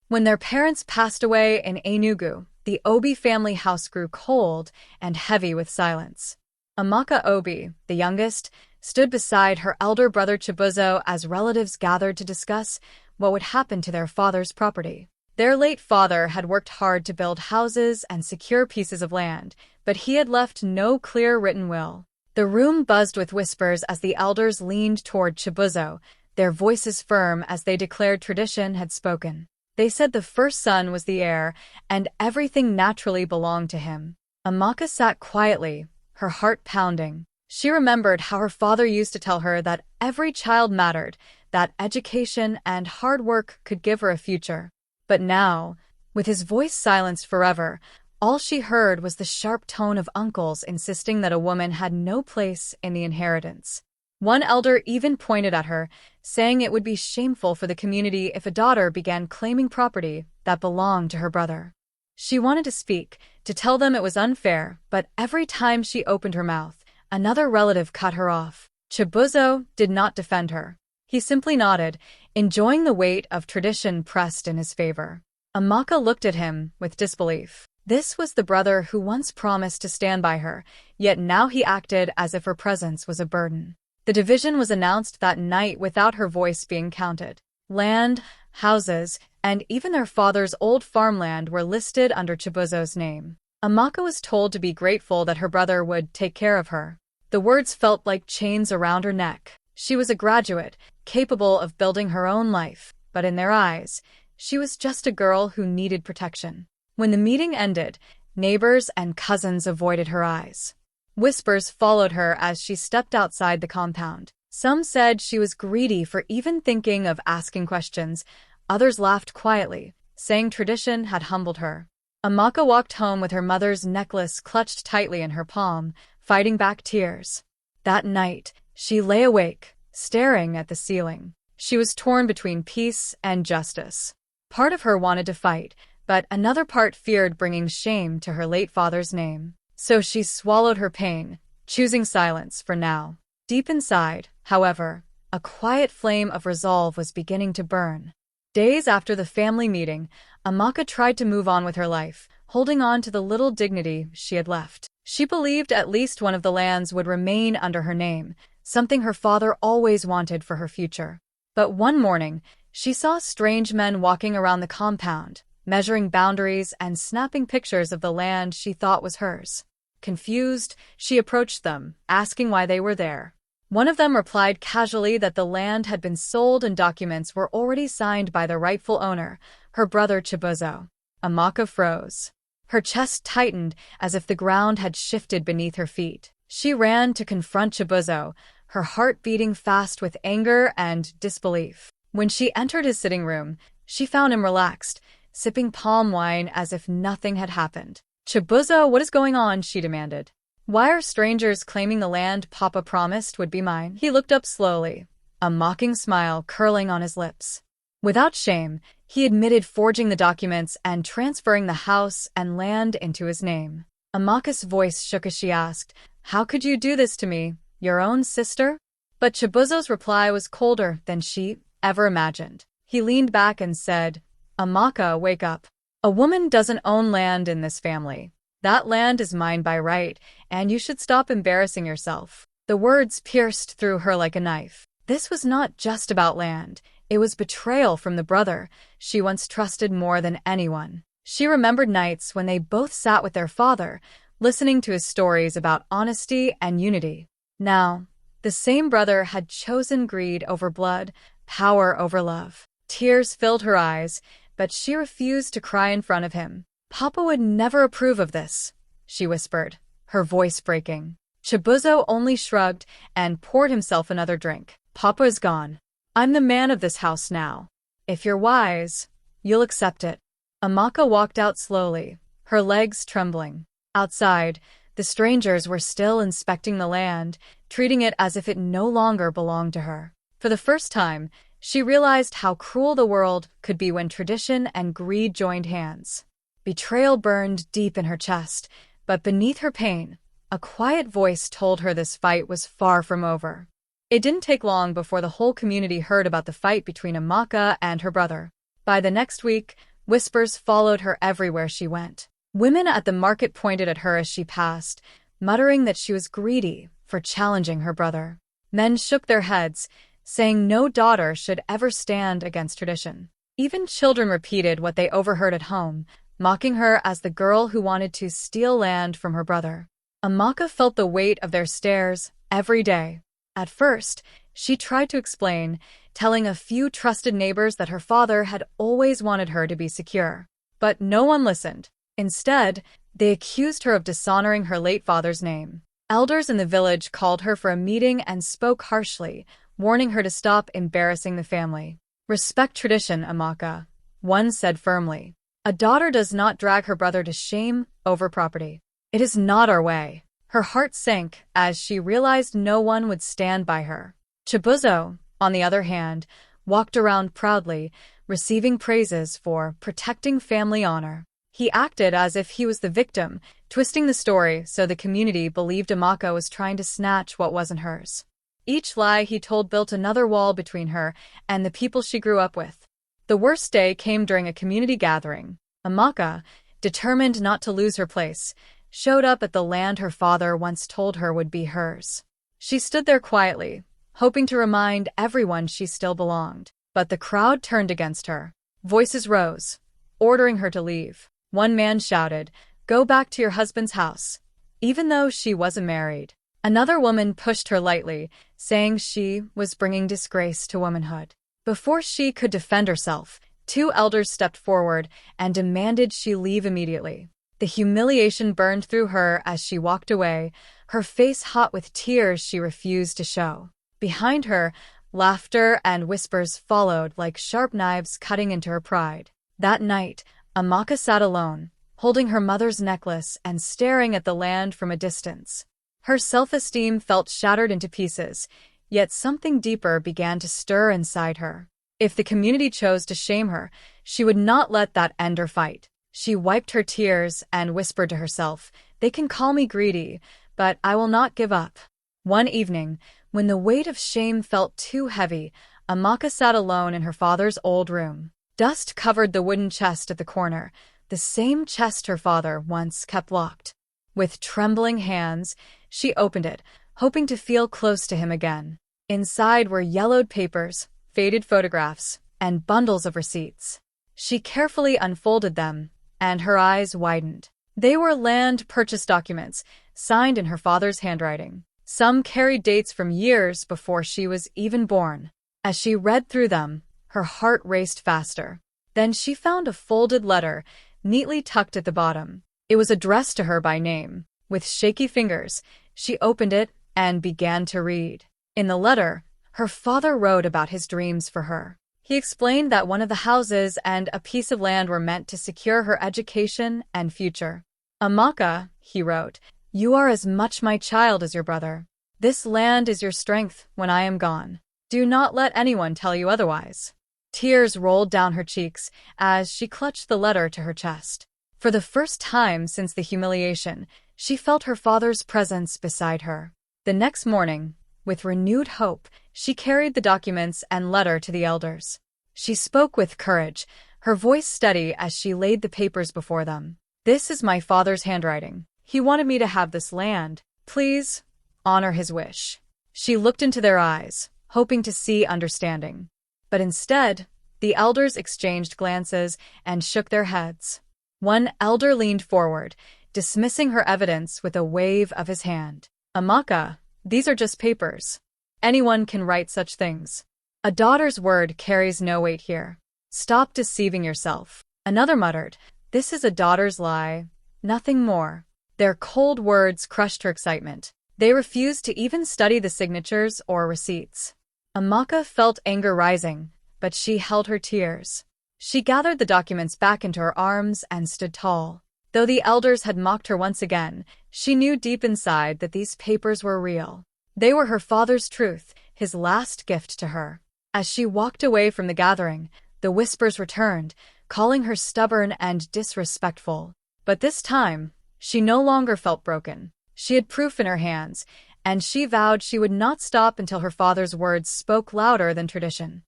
When their parents passed away in Enugu, the Obi family house grew cold and heavy with silence. Amaka Obi, the youngest, stood beside her elder brother Chibuzo as relatives gathered to discuss what would happen to their father's property. Their late father had worked hard to build houses and secure pieces of land, but he had left no clear written will. The room buzzed with whispers as the elders leaned toward Chibuzo, their voices firm as they declared tradition had spoken. They said the first son was the heir, and everything naturally belonged to him. Amaka sat quietly, her heart pounding. She remembered how her father used to tell her that every child mattered, that education and hard work could give her a future. But now, with his voice silenced forever, all she heard was the sharp tone of uncles insisting that a woman had no place in the inheritance. One elder even pointed at her, saying it would be shameful for the community if a daughter began claiming property that belonged to her brother. She wanted to speak, to tell them it was unfair, but every time she opened her mouth, another relative cut her off. Chibuzo did not defend her. He simply nodded, enjoying the weight of tradition pressed in his favor. Amaka looked at him with disbelief. This was the brother who once promised to stand by her, yet now he acted as if her presence was a burden. The division was announced that night without her voice being counted. Land, houses, and even their father's old farmland were listed under Chibuzo's name. Amaka was told to be grateful that her brother would take care of her. The words felt like chains around her neck. She was a graduate, capable of building her own life, but in their eyes, she was just a girl who needed protection. When the meeting ended, neighbors and cousins avoided her eyes. Whispers followed her as she stepped outside the compound. Some said she was greedy for even thinking of asking questions. Others laughed quietly, saying tradition had humbled her. Amaka walked home with her mother's necklace clutched tightly in her palm, fighting back tears. That night, she lay awake, staring at the ceiling. She was torn between peace and justice. Part of her wanted to fight, but another part feared bringing shame to her late father's name. So she swallowed her pain, choosing silence for now. Deep inside, however, a quiet flame of resolve was beginning to burn. Days after the family meeting, Amaka tried to move on with her life, holding on to the little dignity she had left. She believed at least one of the lands would remain under her name, something her father always wanted for her future. But one morning, she saw strange men walking around the compound, measuring boundaries and snapping pictures of the land she thought was hers. Confused, she approached them, asking why they were there. One of them replied casually that the land had been sold and documents were already signed by the rightful owner, her brother Chibuzo. Amaka froze. Her chest tightened as if the ground had shifted beneath her feet. She ran to confront Chibuzo, her heart beating fast with anger and disbelief. When she entered his sitting room, she found him relaxed, sipping palm wine as if nothing had happened. "Chibuzo, what is going on?" she demanded. "Why are strangers claiming the land Papa promised would be mine?" He looked up slowly, a mocking smile curling on his lips. Without shame, he admitted forging the documents and transferring the house and land into his name. Amaka's voice shook as she asked, "How could you do this to me, your own sister?" But Chibuzo's reply was colder than she ever imagined. He leaned back and said, "Amaka, wake up. A woman doesn't own land in this family. That land is mine by right, and you should stop embarrassing yourself." The words pierced through her like a knife. This was not just about land. It was betrayal from the brother she once trusted more than anyone. She remembered nights when they both sat with their father, listening to his stories about honesty and unity. Now, the same brother had chosen greed over blood, power over love. Tears filled her eyes, but she refused to cry in front of him. "Papa would never approve of this," she whispered, her voice breaking. Chibuzo only shrugged and poured himself another drink. "Papa is gone. I'm the man of this house now. If you're wise, you'll accept it." Amaka walked out slowly, her legs trembling. Outside, the strangers were still inspecting the land, treating it as if it no longer belonged to her. For the first time, she realized how cruel the world could be when tradition and greed joined hands. Betrayal burned deep in her chest, but beneath her pain, a quiet voice told her this fight was far from over. It didn't take long before the whole community heard about the fight between Amaka and her brother. By the next week, Whispers followed her everywhere she went. Women at the market pointed at her as she passed, muttering that she was greedy for challenging her brother. Men shook their heads, saying no daughter should ever stand against tradition. Even children repeated what they overheard at home, mocking her as the girl who wanted to steal land from her brother. Amaka felt the weight of their stares every day. At first, she tried to explain, telling a few trusted neighbors that her father had always wanted her to be secure. But no one listened. Instead, they accused her of dishonoring her late father's name. Elders in the village called her for a meeting and spoke harshly, warning her to stop embarrassing the family. "Respect tradition, Amaka," one said firmly. "A daughter does not drag her brother to shame over property. It is not our way." Her heart sank as she realized no one would stand by her. Chibuzo, on the other hand, walked around proudly, receiving praises for protecting family honor. He acted as if he was the victim, twisting the story so the community believed Amaka was trying to snatch what wasn't hers. Each lie he told built another wall between her and the people she grew up with. The worst day came during a community gathering. Amaka, determined not to lose her place, showed up at the land her father once told her would be hers. She stood there quietly, hoping to remind everyone she still belonged. But the crowd turned against her. Voices rose, ordering her to leave. One man shouted, "Go back to your husband's house," even though she wasn't married. Another woman pushed her lightly, saying she was bringing disgrace to womanhood. Before she could defend herself, two elders stepped forward and demanded she leave immediately. The humiliation burned through her as she walked away, her face hot with tears she refused to show. Behind her, laughter and whispers followed like sharp knives cutting into her pride. That night, Amaka sat alone, holding her mother's necklace and staring at the land from a distance. Her self-esteem felt shattered into pieces, yet something deeper began to stir inside her. If the community chose to shame her, she would not let that end her fight. She wiped her tears and whispered to herself, "They can call me greedy, but I will not give up." One evening, when the weight of shame felt too heavy, Amaka sat alone in her father's old room. Dust covered the wooden chest at the corner, the same chest her father once kept locked. With trembling hands, she opened it, hoping to feel close to him again. Inside were yellowed papers, faded photographs, and bundles of receipts. She carefully unfolded them, and her eyes widened. They were land purchase documents, signed in her father's handwriting. Some carried dates from years before she was even born. As she read through them, her heart raced faster. Then she found a folded letter, neatly tucked at the bottom. It was addressed to her by name. With shaky fingers, she opened it and began to read. In the letter, her father wrote about his dreams for her. He explained that one of the houses and a piece of land were meant to secure her education and future. "Amaka," he wrote, "you are as much my child as your brother. This land is your strength when I am gone. Do not let anyone tell you otherwise." Tears rolled down her cheeks as she clutched the letter to her chest. For the first time since the humiliation, she felt her father's presence beside her. The next morning, with renewed hope, she carried the documents and letter to the elders. She spoke with courage, her voice steady as she laid the papers before them. "This is my father's handwriting. He wanted me to have this land. Please, honor his wish." She looked into their eyes, hoping to see understanding. But instead, the elders exchanged glances and shook their heads. One elder leaned forward, dismissing her evidence with a wave of his hand. "Amaka, these are just papers. Anyone can write such things. A daughter's word carries no weight here. Stop deceiving yourself." Another muttered, "This is a daughter's lie, nothing more." Their cold words crushed her excitement. They refused to even study the signatures or receipts. Amaka felt anger rising, but she held her tears. She gathered the documents back into her arms and stood tall. Though the elders had mocked her once again, she knew deep inside that these papers were real. They were her father's truth, his last gift to her. As she walked away from the gathering, the whispers returned, calling her stubborn and disrespectful. But this time, she no longer felt broken. She had proof in her hands, and she vowed she would not stop until her father's words spoke louder than tradition.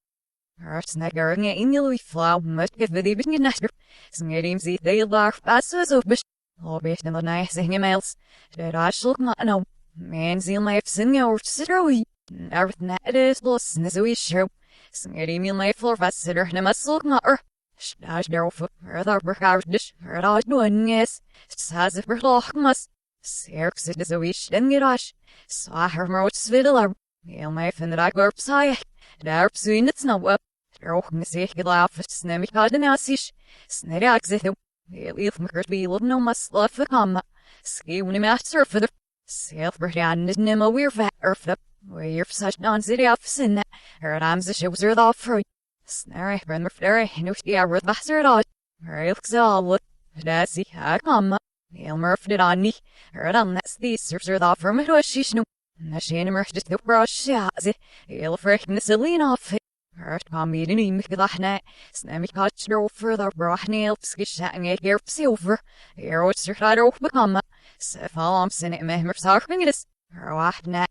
Snagger Emily Flow must give the beginning after. Snitting the they laugh passes of Bish. All based in the nice emails. That I shall not know. Man, zeal my singing or sitter. Everything that is lost in this we show. Snitting me my floor faster and a muscle not. Stash their foot, or the workout dish, or the doing is. Says if we're lock must. Serks it is a wish, then get ash. Saw her most fiddler. Heel my fin that I go upside. Daar soon it's not up. Ook me zeg je laaf, snem ik had een asisch. Sned ik zeg het. Heel iets meer be no must love the comma. Ski when I'm surfer. Self brand is nimmer we're fat earth up. We're such nonsense off in that. Her arms the shows are off for. Snare run the flare, no yeah, with bastard out. Her ilks all look. That's the comma. Heel murphed it on me. Her on that's these serves are off from it was she snoop. Na shane mercht de brush yazi. Heel freaking silly off. Hört kom i den imik lachne. Snem ik had stro for the brachne skishatting it here silver. Here what's your head off become. Sef all sin it me sarking it is. Her wachne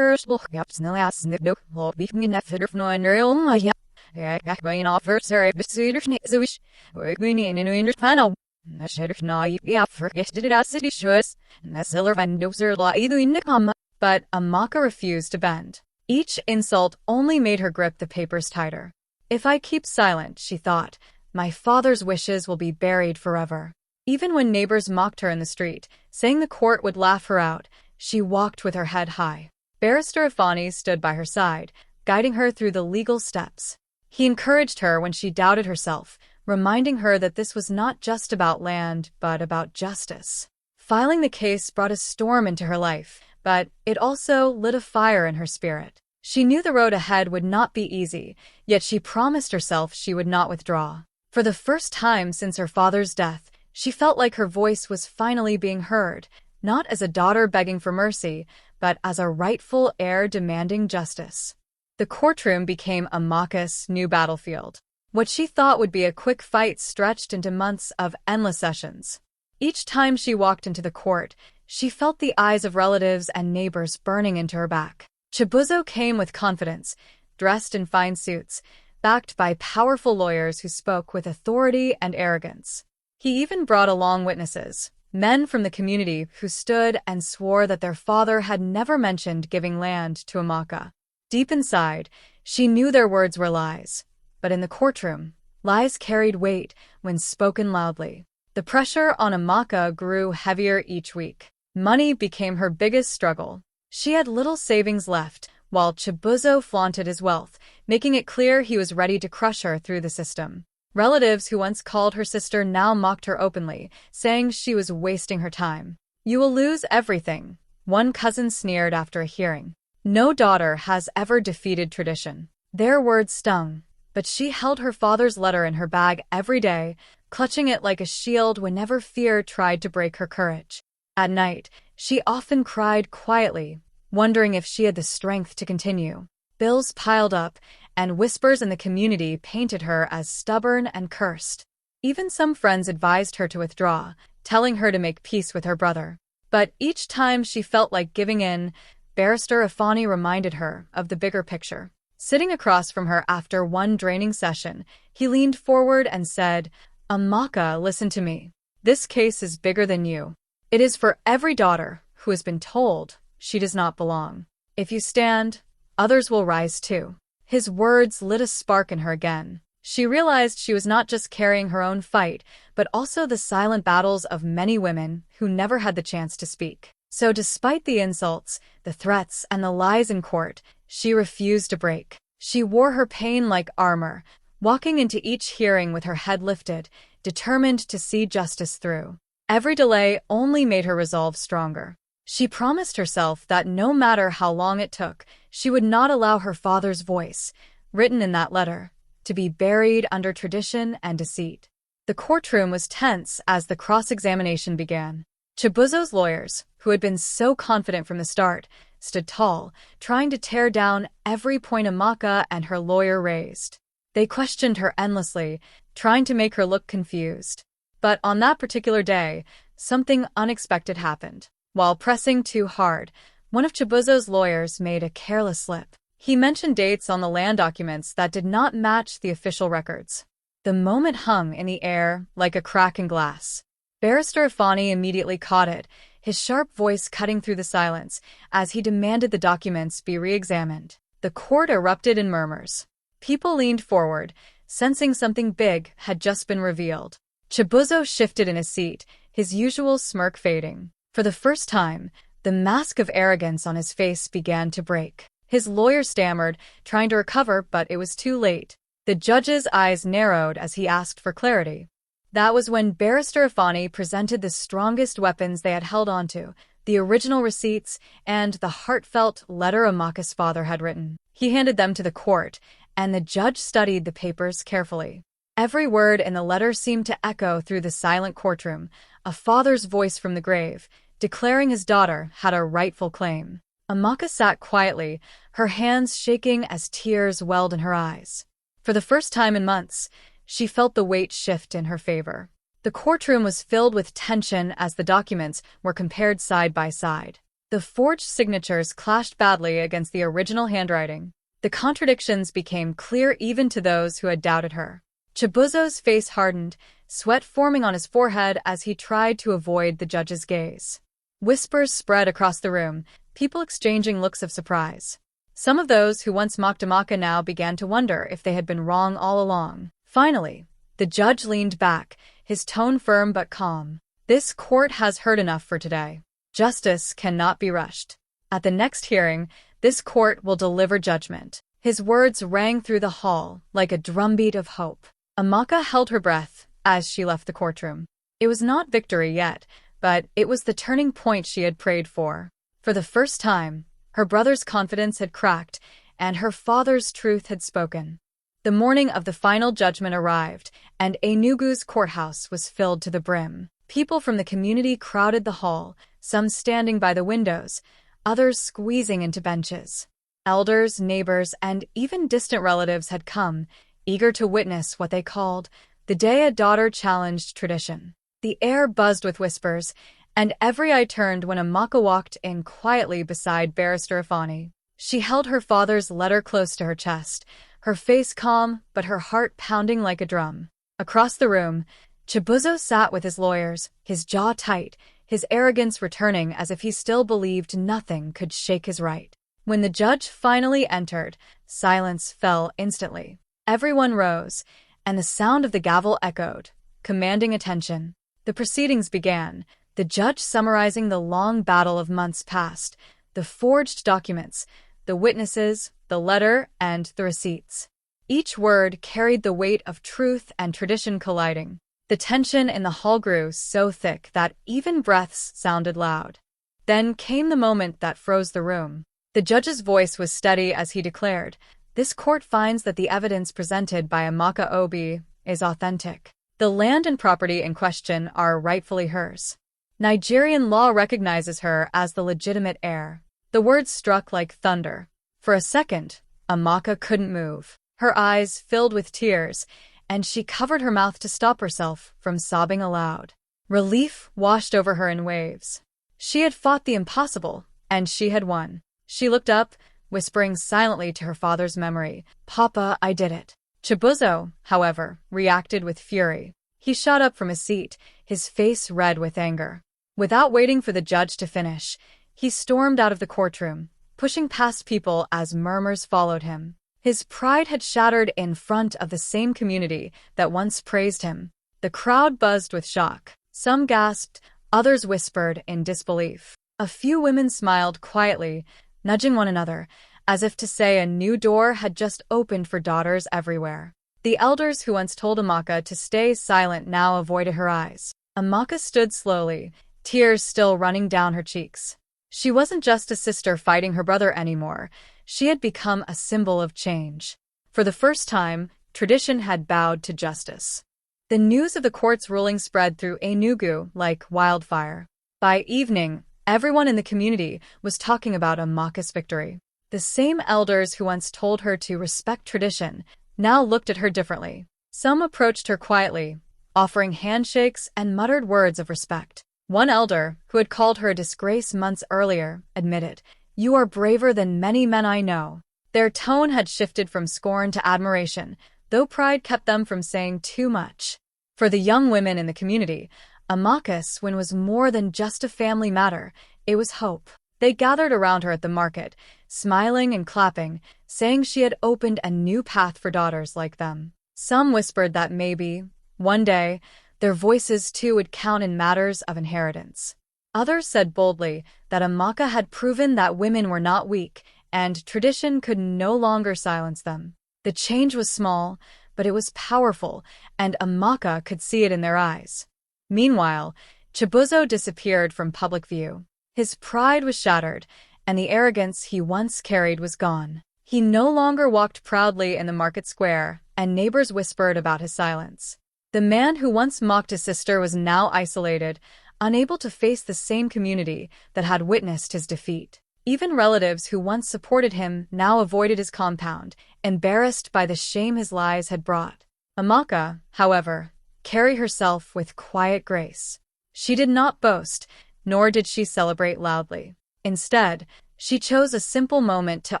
look up snell ass nip do. Lo beefing in that fitter for no and real my ya. Ja, ik going off her sorry but suitor so wish. We're going in the panel. Na shedder na ja forgested it as city shows. Na silver windows are la either in the comma. But Amaka refused to bend. Each insult only made her grip the papers tighter. If I keep silent, she thought, my father's wishes will be buried forever. Even when neighbors mocked her in the street, saying the court would laugh her out, she walked with her head high. Barrister Afani stood by her side, guiding her through the legal steps. He encouraged her when she doubted herself, reminding her that this was not just about land, but about justice. Filing the case brought a storm into her life, but it also lit a fire in her spirit. She knew the road ahead would not be easy, yet she promised herself she would not withdraw. For the first time since her father's death, she felt like her voice was finally being heard, not as a daughter begging for mercy, but as a rightful heir demanding justice. The courtroom became Amaka's new battlefield. What she thought would be a quick fight stretched into months of endless sessions. Each time she walked into the court, she felt the eyes of relatives and neighbors burning into her back. Chibuzo came with confidence, dressed in fine suits, backed by powerful lawyers who spoke with authority and arrogance. He even brought along witnesses, men from the community who stood and swore that their father had never mentioned giving land to Amaka. Deep inside, she knew their words were lies. But in the courtroom, lies carried weight when spoken loudly. The pressure on Amaka grew heavier each week. Money became her biggest struggle. She had little savings left, while Chibuzo flaunted his wealth, making it clear he was ready to crush her through the system. Relatives who once called her sister now mocked her openly, saying she was wasting her time. You will lose everything, one cousin sneered after a hearing. No daughter has ever defeated tradition. Their words stung, but she held her father's letter in her bag every day, clutching it like a shield whenever fear tried to break her courage. At night, she often cried quietly, wondering if she had the strength to continue. Bills piled up, and whispers in the community painted her as stubborn and cursed. Even some friends advised her to withdraw, telling her to make peace with her brother. But each time she felt like giving in, Barrister Afani reminded her of the bigger picture. Sitting across from her after one draining session, he leaned forward and said, Amaka, listen to me. This case is bigger than you. It is for every daughter who has been told she does not belong. If you stand, others will rise too. His words lit a spark in her again. She realized she was not just carrying her own fight, but also the silent battles of many women who never had the chance to speak. So despite the insults, the threats, and the lies in court, she refused to break. She wore her pain like armor, walking into each hearing with her head lifted, determined to see justice through. Every delay only made her resolve stronger. She promised herself that no matter how long it took, she would not allow her father's voice, written in that letter, to be buried under tradition and deceit. The courtroom was tense as the cross-examination began. Chibuzo's lawyers, who had been so confident from the start, stood tall, trying to tear down every point Amaka and her lawyer raised. They questioned her endlessly, trying to make her look confused. But on that particular day, something unexpected happened. While pressing too hard, one of Chibuzo's lawyers made a careless slip. He mentioned dates on the land documents that did not match the official records. The moment hung in the air like a crack in glass. Barrister Afani immediately caught it, his sharp voice cutting through the silence as he demanded the documents be re-examined. The court erupted in murmurs. People leaned forward, sensing something big had just been revealed. Chibuzo shifted in his seat, his usual smirk fading. For the first time, the mask of arrogance on his face began to break. His lawyer stammered, trying to recover, but it was too late. The judge's eyes narrowed as he asked for clarity. That was when Barrister Afani presented the strongest weapons they had held onto, the original receipts and the heartfelt letter Amaka's father had written. He handed them to the court, and the judge studied the papers carefully. Every word in the letter seemed to echo through the silent courtroom, a father's voice from the grave, declaring his daughter had a rightful claim. Amaka sat quietly, her hands shaking as tears welled in her eyes. For the first time in months, she felt the weight shift in her favor. The courtroom was filled with tension as the documents were compared side by side. The forged signatures clashed badly against the original handwriting. The contradictions became clear even to those who had doubted her. Chibuzo's face hardened, sweat forming on his forehead as he tried to avoid the judge's gaze. Whispers spread across the room, people exchanging looks of surprise. Some of those who once mocked Amaka now began to wonder if they had been wrong all along. Finally, the judge leaned back, his tone firm but calm. This court has heard enough for today. Justice cannot be rushed. At the next hearing, this court will deliver judgment. His words rang through the hall like a drumbeat of hope. Amaka held her breath as she left the courtroom. It was not victory yet, but it was the turning point she had prayed for. For the first time, her brother's confidence had cracked, and her father's truth had spoken. The morning of the final judgment arrived, and Enugu's courthouse was filled to the brim. People from the community crowded the hall, some standing by the windows, others squeezing into benches. Elders, neighbors, and even distant relatives had come, eager to witness what they called the day a daughter challenged tradition. The air buzzed with whispers, and every eye turned when Amaka walked in quietly beside Barrister Afani. She held her father's letter close to her chest, her face calm but her heart pounding like a drum. Across the room, Chibuzo sat with his lawyers, his jaw tight, his arrogance returning as if he still believed nothing could shake his right. When the judge finally entered, silence fell instantly. Everyone rose, and the sound of the gavel echoed, commanding attention. The proceedings began, the judge summarizing the long battle of months past, the forged documents, the witnesses, the letter, and the receipts. Each word carried the weight of truth and tradition colliding. The tension in the hall grew so thick that even breaths sounded loud. Then came the moment that froze the room. The judge's voice was steady as he declared, "This court finds that the evidence presented by Amaka Obi is authentic. The land and property in question are rightfully hers. Nigerian law recognizes her as the legitimate heir." The words struck like thunder. For a second, Amaka couldn't move. Her eyes filled with tears, and she covered her mouth to stop herself from sobbing aloud. Relief washed over her in waves. She had fought the impossible, and she had won. She looked up, whispering silently to her father's memory, "Papa, I did it." Chibuzo, however, reacted with fury. He shot up from his seat, his face red with anger. Without waiting for the judge to finish, he stormed out of the courtroom, pushing past people as murmurs followed him. His pride had shattered in front of the same community that once praised him. The crowd buzzed with shock. Some gasped, others whispered in disbelief. A few women smiled quietly, nudging one another, as if to say a new door had just opened for daughters everywhere. The elders who once told Amaka to stay silent now avoided her eyes. Amaka stood slowly, tears still running down her cheeks. She wasn't just a sister fighting her brother anymore. She had become a symbol of change. For the first time, tradition had bowed to justice. The news of the court's ruling spread through Enugu like wildfire. By evening, everyone in the community was talking about Amaka's victory. The same elders who once told her to respect tradition now looked at her differently. Some approached her quietly, offering handshakes and muttered words of respect. One elder, who had called her a disgrace months earlier, admitted, "You are braver than many men I know." Their tone had shifted from scorn to admiration, though pride kept them from saying too much. For the young women in the community, Amaka's win was more than just a family matter, it was hope. They gathered around her at the market, smiling and clapping, saying she had opened a new path for daughters like them. Some whispered that maybe, one day, their voices too would count in matters of inheritance. Others said boldly that Amaka had proven that women were not weak, and tradition could no longer silence them. The change was small, but it was powerful, and Amaka could see it in their eyes. Meanwhile, Chibuzo disappeared from public view. His pride was shattered, and the arrogance he once carried was gone. He no longer walked proudly in the market square, and neighbors whispered about his silence. The man who once mocked his sister was now isolated, unable to face the same community that had witnessed his defeat. Even relatives who once supported him now avoided his compound, embarrassed by the shame his lies had brought. Amaka, however, carried herself with quiet grace. She did not boast, nor did she celebrate loudly. Instead, she chose a simple moment to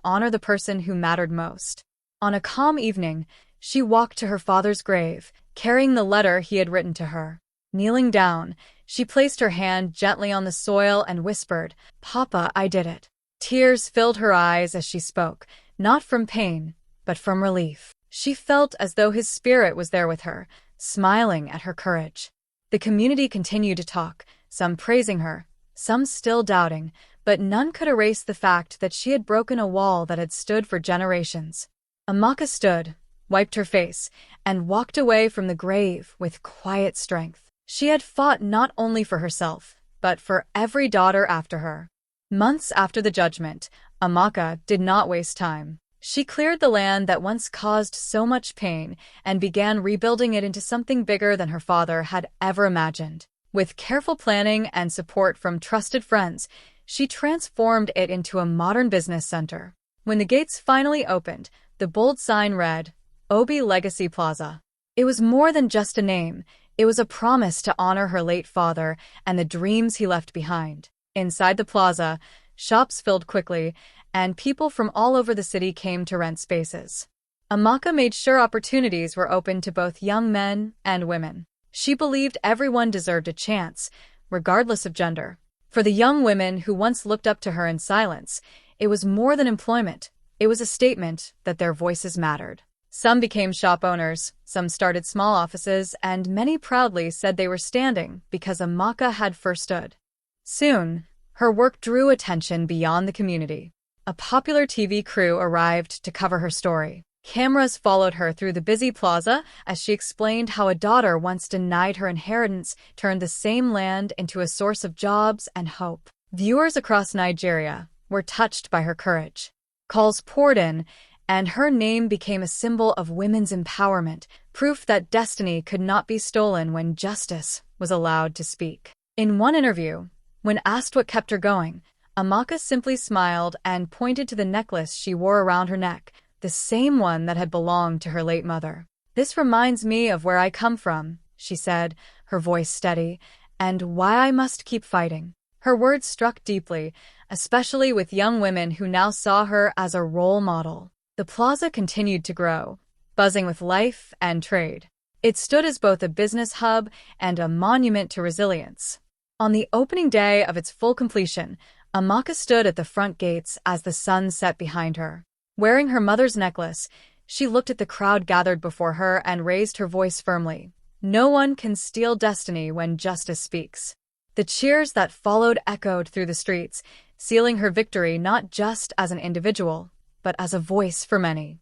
honor the person who mattered most. On a calm evening, she walked to her father's grave, carrying the letter he had written to her. Kneeling down, she placed her hand gently on the soil and whispered, "Papa, I did it." Tears filled her eyes as she spoke, not from pain, but from relief. She felt as though his spirit was there with her, smiling at her courage. The community continued to talk, some praising her, some still doubting, but none could erase the fact that she had broken a wall that had stood for generations. Amaka stood, wiped her face, and walked away from the grave with quiet strength. She had fought not only for herself, but for every daughter after her. Months after the judgment, Amaka did not waste time. She cleared the land that once caused so much pain and began rebuilding it into something bigger than her father had ever imagined. With careful planning and support from trusted friends, she transformed it into a modern business center. When the gates finally opened, the bold sign read, Obi Legacy Plaza. It was more than just a name, it was a promise to honor her late father and the dreams he left behind. Inside the plaza, shops filled quickly, and people from all over the city came to rent spaces. Amaka made sure opportunities were open to both young men and women. She believed everyone deserved a chance, regardless of gender. For the young women who once looked up to her in silence, it was more than employment. It was a statement that their voices mattered. Some became shop owners, some started small offices, and many proudly said they were standing because Amaka had first stood. Soon, her work drew attention beyond the community. A popular TV crew arrived to cover her story. Cameras followed her through the busy plaza as she explained how a daughter once denied her inheritance turned the same land into a source of jobs and hope. Viewers across Nigeria were touched by her courage. Calls poured in, and her name became a symbol of women's empowerment, proof that destiny could not be stolen when justice was allowed to speak. In one interview, when asked what kept her going, Amaka simply smiled and pointed to the necklace she wore around her neck, the same one that had belonged to her late mother. "This reminds me of where I come from," she said, her voice steady, "and why I must keep fighting." Her words struck deeply, especially with young women who now saw her as a role model. The plaza continued to grow, buzzing with life and trade. It stood as both a business hub and a monument to resilience. On the opening day of its full completion, Amaka stood at the front gates as the sun set behind her. Wearing her mother's necklace, she looked at the crowd gathered before her and raised her voice firmly. "No one can steal destiny when justice speaks." The cheers that followed echoed through the streets, sealing her victory not just as an individual, but as a voice for many.